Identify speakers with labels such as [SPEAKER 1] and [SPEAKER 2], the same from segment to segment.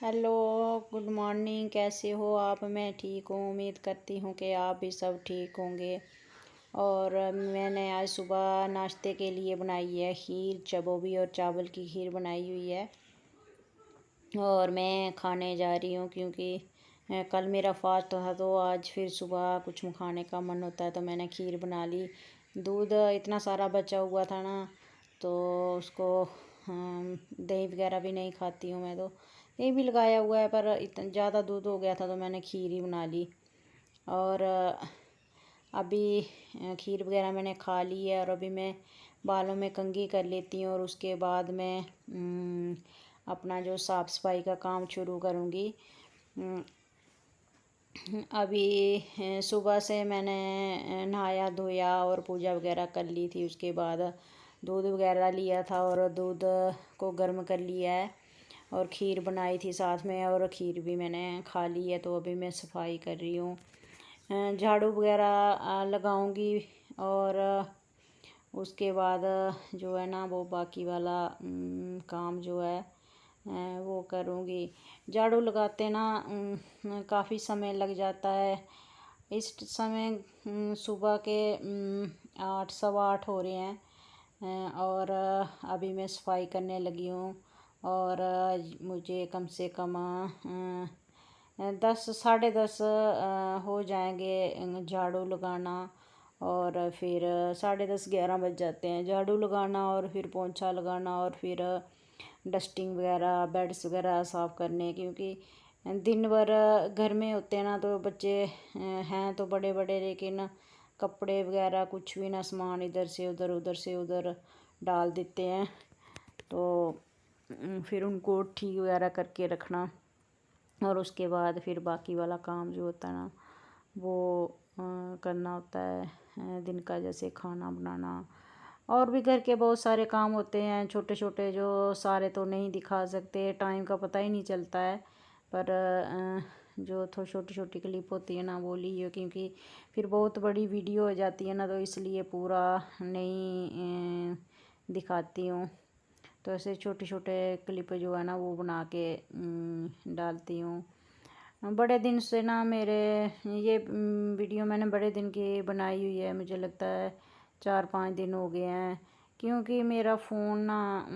[SPEAKER 1] Hello. Good morning. कैसे हो आप? मैं ठीक हूँ। उम्मीद करती हूँ कि आप भी सब ठीक होंगे। और मैंने आज सुबह नाश्ते के लिए बनाई है खीर, चबोबी और चावल की खीर बनाई हुई है। और मैं खाने जा रही हूँ क्योंकि कल मेरा फास्ट था, तो आज फिर सुबह कुछ खाने का मन होता है, तो मैंने खीर बना ली। दूध इतना सारा बचा हुआ था ना, तो उसको दही वगैरह भी नहीं खाती हूँ मैं, तो दही भी लगाया हुआ है, पर इतना ज़्यादा दूध हो गया था तो मैंने खीर ही बना ली। और अभी खीर वगैरह मैंने खा ली है, और अभी मैं बालों में कंघी कर लेती हूँ और उसके बाद मैं अपना जो साफ़ सफाई का काम शुरू करूँगी। अभी सुबह से मैंने नहाया धोया और पूजा वगैरह कर ली थी। उसके बाद दूध वगैरह लिया था और दूध को गर्म कर लिया है, और खीर बनाई थी साथ में, और खीर भी मैंने खा ली है। तो अभी मैं सफाई कर रही हूँ, झाड़ू वगैरह लगाऊंगी, और उसके बाद जो है ना वो बाकी वाला काम जो है वो करूँगी। झाड़ू लगाते ना काफ़ी समय लग जाता है। इस समय सुबह के 8 सवा 8 हो रहे हैं, और अभी मैं सफाई करने लगी हूँ। और मुझे कम से कम 10 साढ़े 10 हो जाएंगे झाड़ू लगाना। और फिर 10:30 11 बज जाते हैं झाड़ू लगाना, और फिर पोंछा लगाना, और फिर डस्टिंग वगैरह, बेड्स वगैरह साफ़ करने, क्योंकि दिन भर घर में होते हैं ना, तो बच्चे हैं तो बड़े बड़े, लेकिन कपड़े वगैरह कुछ भी ना, सामान इधर से उधर उधर से उधर डाल देते हैं। तो फिर उनको ठीक वगैरह करके रखना, और उसके बाद फिर बाकी वाला काम जो होता है ना वो करना होता है दिन का, जैसे खाना बनाना, और भी घर के बहुत सारे काम होते हैं छोटे छोटे, जो सारे तो नहीं दिखा सकते, टाइम का पता ही नहीं चलता है। पर जो थोड़ी छोटी छोटी क्लिप होती है ना वो ली है, क्योंकि फिर बहुत बड़ी वीडियो हो जाती है ना, तो इसलिए पूरा नहीं दिखाती हूँ। तो ऐसे छोटे छोटे क्लिप जो है ना वो बना के डालती हूँ। बड़े दिन से ना मेरे ये वीडियो मैंने बड़े दिन की बनाई हुई है, मुझे लगता है 4-5 दिन हो गए हैं, क्योंकि मेरा फ़ोन ना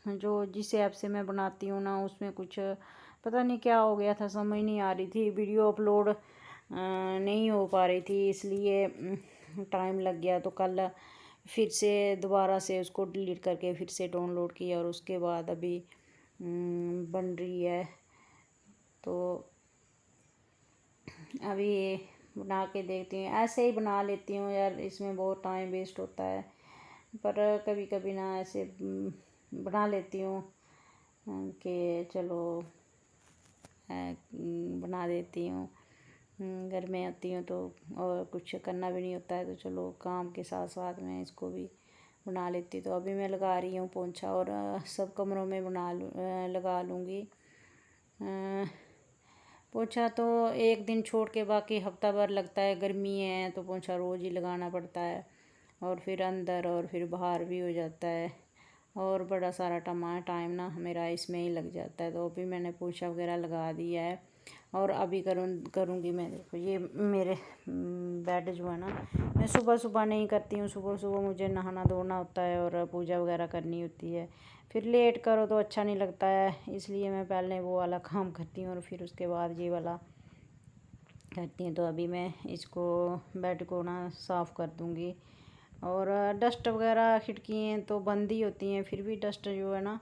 [SPEAKER 1] जो जिस ऐप से मैं बनाती हूँ ना उसमें कुछ पता नहीं क्या हो गया था, समझ नहीं आ रही थी, वीडियो अपलोड नहीं हो पा रही थी, इसलिए टाइम लग गया। तो कल फिर से दोबारा से उसको डिलीट करके फिर से डाउनलोड किया, और उसके बाद अभी बन रही है। तो अभी बना के देखती हूँ, ऐसे ही बना लेती हूँ यार, इसमें बहुत टाइम वेस्ट होता है, पर कभी कभी ना ऐसे बना लेती हूँ कि चलो बना देती हूँ। घर में आती हूँ तो और कुछ करना भी नहीं होता है, तो चलो काम के साथ साथ में इसको भी बना लेती। तो अभी मैं लगा रही हूँ पोंछा, और सब कमरों में लगा लूँगी पोंछा। तो एक दिन छोड़ के बाकी हफ्ता भर लगता है, गर्मी है तो पोंछा रोज़ ही लगाना पड़ता है, और फिर अंदर और फिर बाहर भी हो जाता है, और बड़ा सारा टाइम ना मेरा इसमें ही लग जाता है। तो अभी मैंने पोंछा वगैरह लगा दिया है, और अभी करूँगी मैं। देखो ये मेरे बेड जो है ना, मैं सुबह सुबह नहीं करती हूँ, सुबह सुबह मुझे नहाना धोना होता है और पूजा वगैरह करनी होती है, फिर लेट करो तो अच्छा नहीं लगता है, इसलिए मैं पहले वो वाला काम करती हूँ और फिर उसके बाद ये वाला करती हूँ। तो अभी मैं इसको बेड को ना साफ़ कर दूँगी। और डस्ट वगैरह खिड़कियाँ तो बंद ही होती हैं, फिर भी डस्ट जो है ना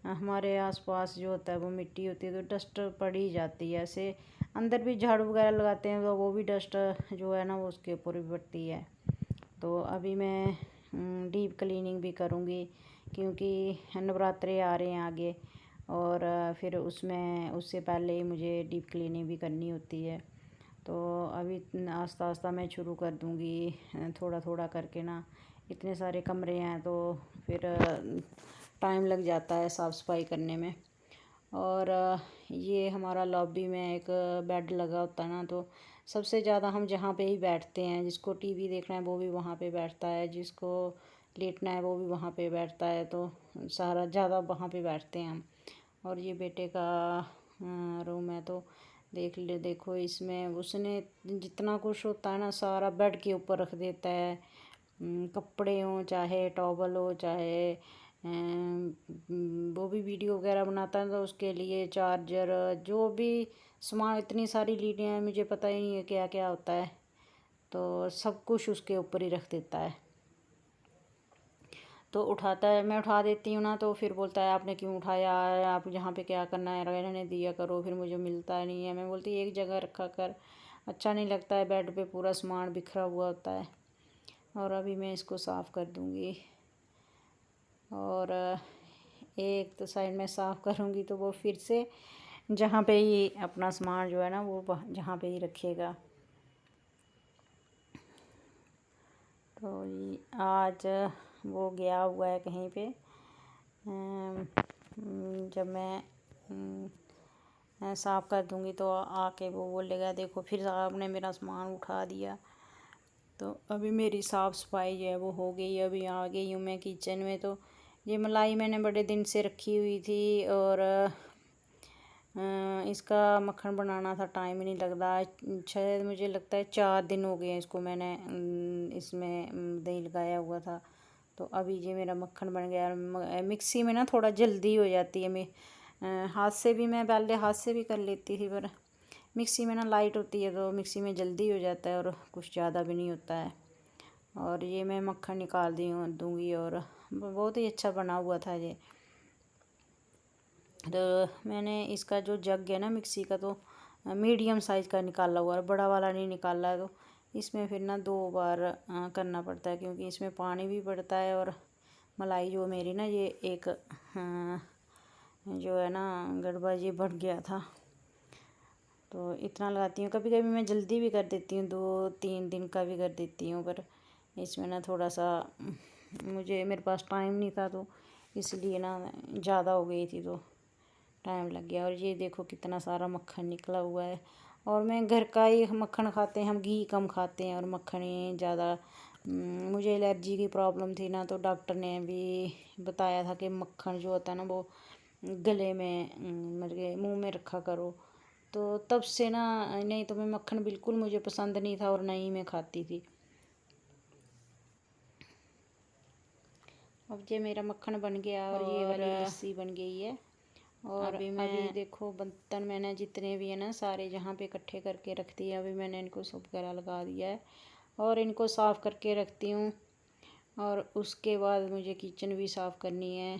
[SPEAKER 1] हमारे आसपास जो होता है वो मिट्टी होती है, तो डस्ट पड़ ही जाती है। ऐसे अंदर भी झाड़ू वगैरह लगाते हैं तो वो भी डस्ट जो है ना वो उसके ऊपर भी पड़ती है। तो अभी मैं डीप क्लीनिंग भी करूँगी, क्योंकि नवरात्रे आ रहे हैं आगे, और फिर उसमें उससे पहले ही मुझे डीप क्लीनिंग भी करनी होती है। तो अभी आस्ता आस्ता मैं शुरू कर दूँगी, थोड़ा थोड़ा करके ना, इतने सारे कमरे हैं तो फिर टाइम लग जाता है साफ़ सफाई करने में। और ये हमारा लॉबी में एक बेड लगा होता है ना, तो सबसे ज़्यादा हम जहाँ पे ही बैठते हैं, जिसको टीवी देखना है वो भी वहाँ पे बैठता है, जिसको लेटना है वो भी वहाँ पे बैठता है, तो सारा ज़्यादा वहाँ पे बैठते हैं हम। और ये बेटे का रूम है। तो देखो इसमें उसने जितना कुछ होता है ना सारा बेड के ऊपर रख देता है। कपड़े हों चाहे टॉवल हो चाहे वो भी वीडियो वगैरह बनाता है तो उसके लिए चार्जर जो भी सामान, इतनी सारी लीडें हैं मुझे पता ही नहीं है क्या क्या होता है। तो सब कुछ उसके ऊपर ही रख देता है। तो उठाता है, मैं उठा देती हूँ ना तो फिर बोलता है आपने क्यों उठाया, आप यहाँ पे क्या करना है, रहने दिया करो, फिर मुझे मिलता नहीं है। मैं बोलती एक जगह रखा कर, अच्छा नहीं लगता है, बेड पे पूरा सामान बिखरा हुआ होता है। और अभी मैं इसको साफ़ कर दूँगी और एक तो साइड में साफ़ करूँगी तो वो फिर से जहाँ पे ही अपना सामान जो है ना वो जहाँ पे ही रखेगा। तो ये आज वो गया हुआ है कहीं पे। जब मैं साफ़ कर दूँगी तो आके वो बोलेगा देखो फिर आपने मेरा सामान उठा दिया। तो अभी मेरी साफ़ सफाई जो है वो हो गई। अभी आ गई हूँ मैं किचन में। तो ये मलाई मैंने बड़े दिन से रखी हुई थी और इसका मक्खन बनाना था, टाइम ही नहीं लगता। शायद मुझे लगता है 4 दिन हो गए हैं इसको मैंने इसमें दही लगाया हुआ था। तो अभी ये मेरा मक्खन बन गया। मिक्सी में ना थोड़ा जल्दी हो जाती है। मैं हाथ से भी, मैं पहले हाथ से भी कर लेती थी पर मिक्सी में ना लाइट होती है तो मिक्सी में जल्दी हो जाता है और कुछ ज़्यादा भी नहीं होता है। और ये मैं मक्खन निकाल दूँगी और बहुत ही अच्छा बना हुआ था ये। तो मैंने इसका जो जग है ना मिक्सी का तो मीडियम साइज़ का निकाला हुआ है, बड़ा वाला नहीं निकाला है। तो इसमें फिर ना 2 बार करना पड़ता है क्योंकि इसमें पानी भी पड़ता है और मलाई जो मेरी ना ये एक जो है ना गड़बा ये बढ़ गया था। तो इतना लगाती हूँ। कभी कभी मैं जल्दी भी कर देती हूँ, 2-3 दिन का भी कर देती हूँ, पर इसमें ना थोड़ा सा मेरे पास टाइम नहीं था तो इसलिए ना ज़्यादा हो गई थी तो टाइम लग गया। और ये देखो कितना सारा मक्खन निकला हुआ है। और मैं घर का ही मक्खन खाते हैं हम, घी कम खाते हैं और मक्खन ही ज़्यादा। मुझे एलर्जी की प्रॉब्लम थी ना तो डॉक्टर ने भी बताया था कि मक्खन जो होता है ना वो गले में मतलब मुंह में रखा करो। तो तब से ना, नहीं तो मैं मक्खन बिल्कुल मुझे पसंद नहीं था और नहीं मैं खाती थी। अब ये मेरा मक्खन बन गया और ये वाली लस्सी बन गई है। और अभी देखो बर्तन मैंने जितने भी है ना सारे जहाँ पे इकट्ठे करके रख दिए। अभी मैंने इनको सब वगैरह लगा दिया है और इनको साफ़ करके रखती हूँ। और उसके बाद मुझे किचन भी साफ़ करनी है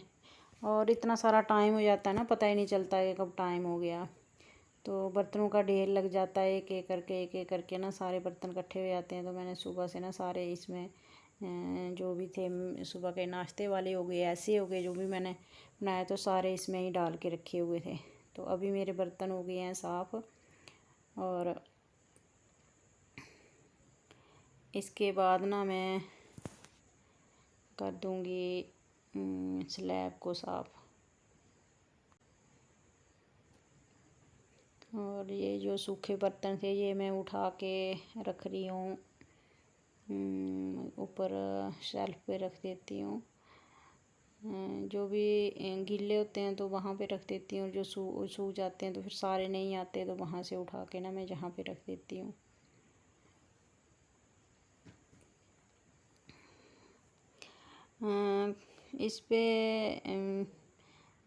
[SPEAKER 1] और इतना सारा टाइम हो जाता है ना, पता ही नहीं चलता है कब टाइम हो गया। तो बर्तनों का ढेर लग जाता है, एक एक करके ना सारे बर्तन इकट्ठे हो जाते हैं। तो मैंने सुबह से ना सारे इसमें जो भी थे सुबह के नाश्ते वाले हो गए, ऐसे हो गए जो भी मैंने बनाया तो सारे इसमें ही डाल के रखे हुए थे। तो अभी मेरे बर्तन हो गए हैं साफ़ और इसके बाद ना मैं कर दूँगी स्लैब को साफ़। और ये जो सूखे बर्तन थे ये मैं उठा के रख रही हूँ, ऊपर शेल्फ पे रख देती हूँ। जो भी गीले होते हैं तो वहाँ पे रख देती हूँ, जो सूख जाते हैं तो फिर सारे नहीं आते तो वहाँ से उठा के ना मैं जहाँ पे रख देती हूँ। इस पे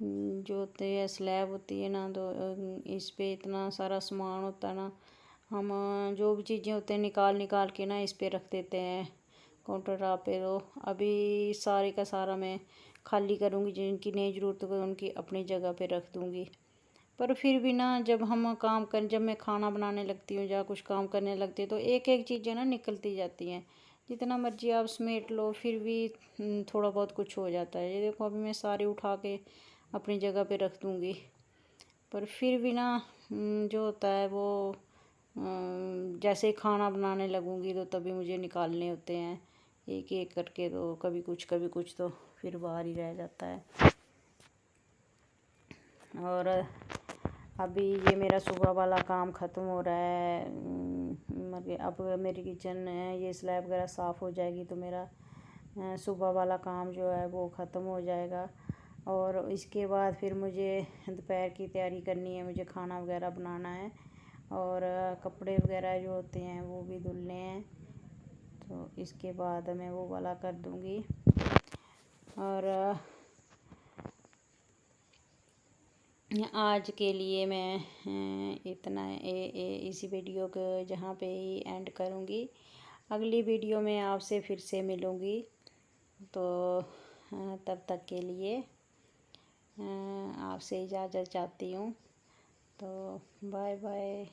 [SPEAKER 1] जो होते है स्लैब होती है ना तो इस पे इतना सारा सामान होता है ना, हम जो भी चीज़ें होते हैं निकाल निकाल के ना इस पे रख देते हैं काउंटर टॉप पे। तो अभी सारे का सारा मैं खाली करूँगी, जिनकी नहीं ज़रूरत होगी उनकी अपनी जगह पे रख दूँगी। पर फिर भी ना जब मैं खाना बनाने लगती हूँ या कुछ काम करने लगती हूँ तो एक एक चीज़ें ना निकलती जाती हैं। जितना मर्जी आप समेट लो फिर भी थोड़ा बहुत कुछ हो जाता है। ये देखो अभी मैं सारे उठा के अपनी जगह पे रख दूँगी, पर फिर भी ना जो होता है वो जैसे ही खाना बनाने लगूँगी तो तभी मुझे निकालने होते हैं एक एक करके। तो कभी कुछ तो फिर बाहर ही रह जाता है। और अभी ये मेरा सुबह वाला काम ख़त्म हो रहा है। मतलब अब मेरी किचन है ये स्लैब वगैरह साफ़ हो जाएगी तो मेरा सुबह वाला काम जो है वो ख़त्म हो जाएगा। और इसके बाद फिर मुझे दोपहर की तैयारी करनी है, मुझे खाना वगैरह बनाना है और कपड़े वगैरह जो होते हैं वो भी धुलने हैं। तो इसके बाद मैं वो वाला कर दूँगी। और आज के लिए मैं इतना इसी वीडियो को जहाँ पे ही एंड करूँगी। अगली वीडियो में आपसे फिर से मिलूँगी। तो तब तक के लिए आपसे इजाज़त चाहती हूँ। तो बाय बाय।